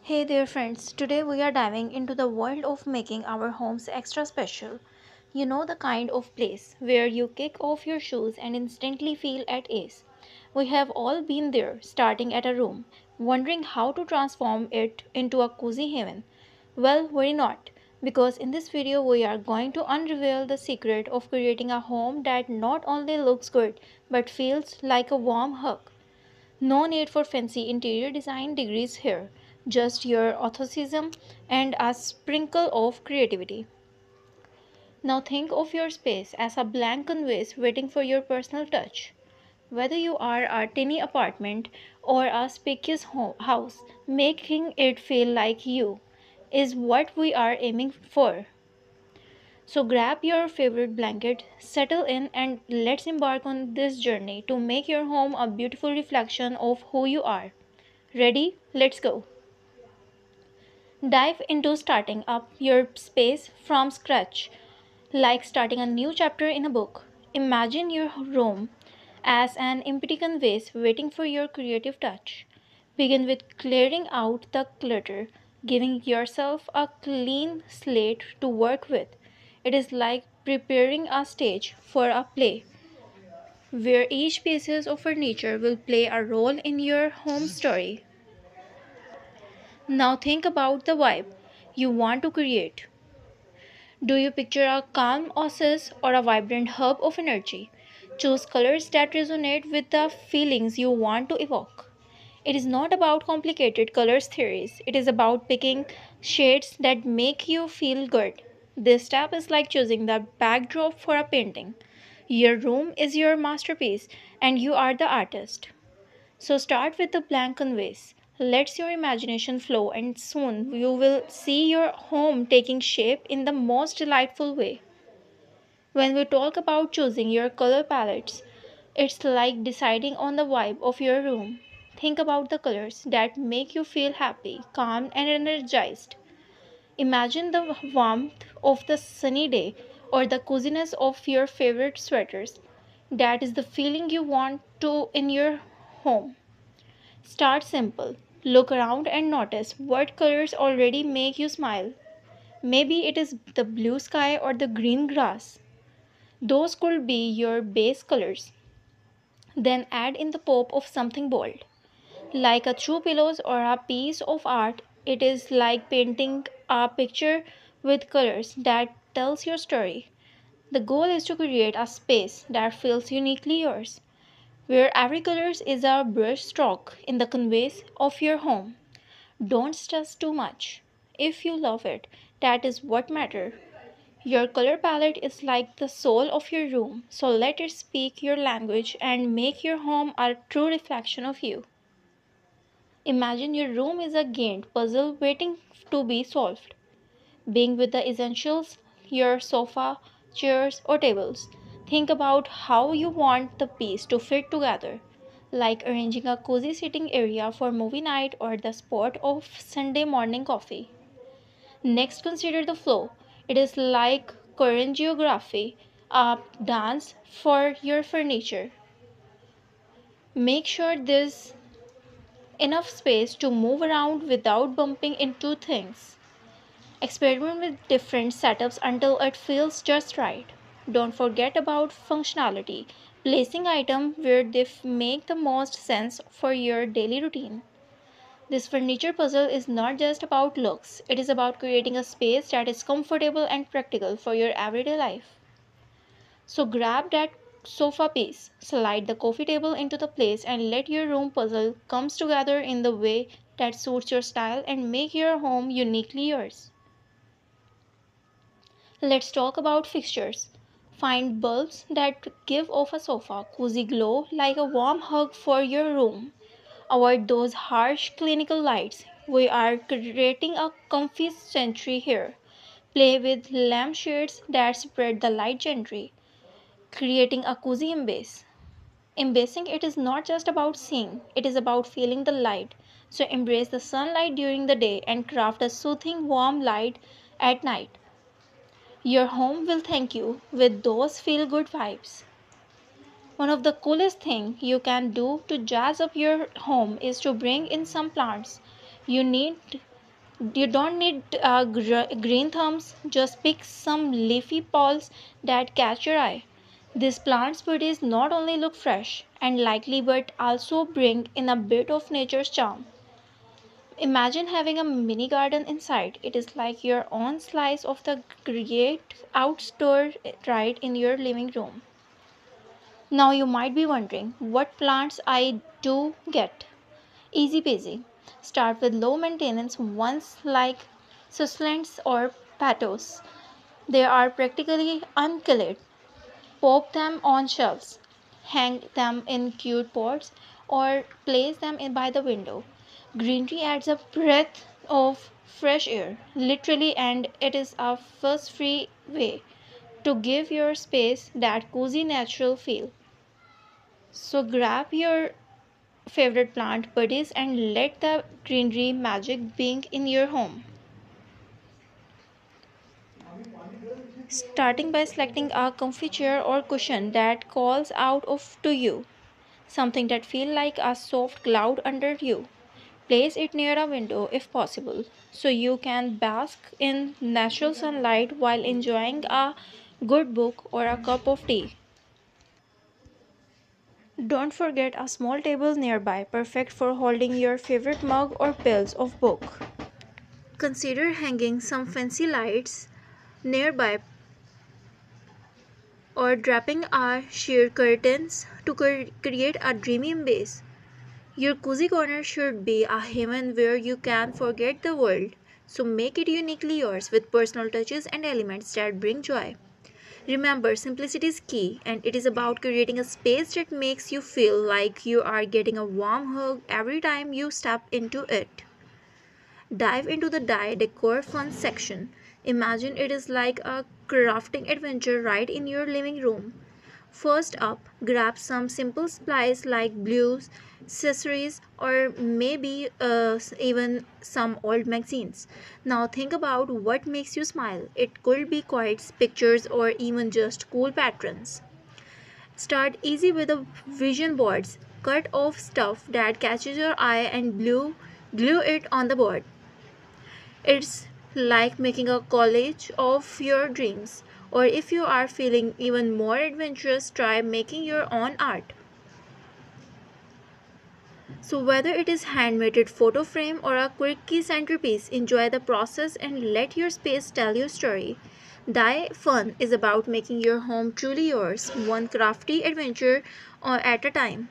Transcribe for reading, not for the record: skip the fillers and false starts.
Hey there, friends. Today we are diving into the world of making our homes extra special. You know, the kind of place where you kick off your shoes and instantly feel at ease. We have all been there, starting at a room, wondering how to transform it into a cozy haven. Well, worry not, because in this video we are going to unravel the secret of creating a home that not only looks good but feels like a warm hug. No need for fancy interior design degrees here, just your authenticism and a sprinkle of creativity. Now think of your space as a blank canvas waiting for your personal touch. Whether you are a tiny apartment or a spacious house, making it feel like you is what we are aiming for. So grab your favorite blanket, settle in, and let's embark on this journey to make your home a beautiful reflection of who you are. Ready? Let's go. Dive into starting up your space from scratch, like starting a new chapter in a book. Imagine your room as an empty canvas waiting for your creative touch. Begin with clearing out the clutter, giving yourself a clean slate to work with. It is like preparing a stage for a play where each piece of furniture will play a role in your home story. Now think about the vibe you want to create. Do you picture a calm oasis or a vibrant hub of energy? Choose colors that resonate with the feelings you want to evoke. It is not about complicated colors theories, it is about picking shades that make you feel good. This step is like choosing the backdrop for a painting. Your room is your masterpiece, and you are the artist. So start with the blank canvas. Let your imagination flow, and soon you will see your home taking shape in the most delightful way. When we talk about choosing your color palettes, it's like deciding on the vibe of your room. Think about the colors that make you feel happy, calm, and energized. Imagine the warmth of the sunny day or the coziness of your favorite sweaters. That is the feeling you want to in your home. Start simple. Look around and notice what colors already make you smile. Maybe it is the blue sky or the green grass. Those could be your base colors. Then add in the pop of something bold, like a true pillows or a piece of art. It is like painting a picture with colors that tells your story. The goal is to create a space that feels uniquely yours, where every color is a brush stroke in the canvas of your home. Don't stress too much. If you love it, that is what matters. Your color palette is like the soul of your room, so let it speak your language and make your home a true reflection of you. Imagine your room is a gained puzzle waiting to be solved. Being with the essentials, your sofa, chairs, or tables. Think about how you want the piece to fit together, like arranging a cozy sitting area for movie night or the spot of Sunday morning coffee. Next, consider the flow. It is like choreography, a dance for your furniture. Make sure there's enough space to move around without bumping into things. Experiment with different setups until it feels just right. Don't forget about functionality, placing items where they make the most sense for your daily routine. This furniture puzzle is not just about looks, it is about creating a space that is comfortable and practical for your everyday life. So grab that sofa piece, slide the coffee table into the place, and let your room puzzle comes together in the way that suits your style and make your home uniquely yours. Let's talk about fixtures. Find bulbs that give off a sofa cozy glow like a warm hug for your room. Avoid those harsh clinical lights. We are creating a comfy sanctuary here. Play with lampshades that spread the light gently, creating a cozy embrace. Embracing it is not just about seeing, it is about feeling the light. So embrace the sunlight during the day and craft a soothing warm light at night. Your home will thank you with those feel good vibes. One of the coolest things you can do to jazz up your home is to bring in some plants. You need You don't need green thumbs, just pick some leafy balls that catch your eye. These plants buddies not only look fresh and lively but also bring in a bit of nature's charm. Imagine having a mini garden inside. It is like your own slice of the great outdoor right in your living room. Now you might be wondering what plants I do get. Easy peasy. Start with low maintenance ones like succulents or patos. They are practically unkilled. Pop them on shelves, hang them in cute pots, or place them in by the window. Greenery adds a breath of fresh air, literally, and it is a fuss free way to give your space that cozy natural feel. So grab your favorite plant buddies and let the greenery magic being in your home. Starting by selecting a comfy chair or cushion that calls out of to you, something that feel like a soft cloud under you. Place it near a window if possible, so you can bask in natural sunlight while enjoying a good book or a cup of tea. Don't forget a small table nearby, perfect for holding your favorite mug or pills of book. Consider hanging some fancy lights nearby or draping our sheer curtains to create a dreamy base. Your cozy corner should be a haven where you can forget the world. So make it uniquely yours with personal touches and elements that bring joy. Remember, simplicity is key, and it is about creating a space that makes you feel like you are getting a warm hug every time you step into it. Dive into the decor fun section. Imagine it is like a crafting adventure right in your living room. First up, grab some simple supplies like blues, accessories, or maybe even some old magazines. Now think about what makes you smile. It could be quotes, pictures, or even just cool patterns. Start easy with the vision boards. Cut off stuff that catches your eye and glue it on the board. It's like making a collage of your dreams. Or if you are feeling even more adventurous, try making your own art. So, whether it is handmade photo frame or a quirky centerpiece, enjoy the process and let your space tell your story. Die Fun is about making your home truly yours, one crafty adventure at a time.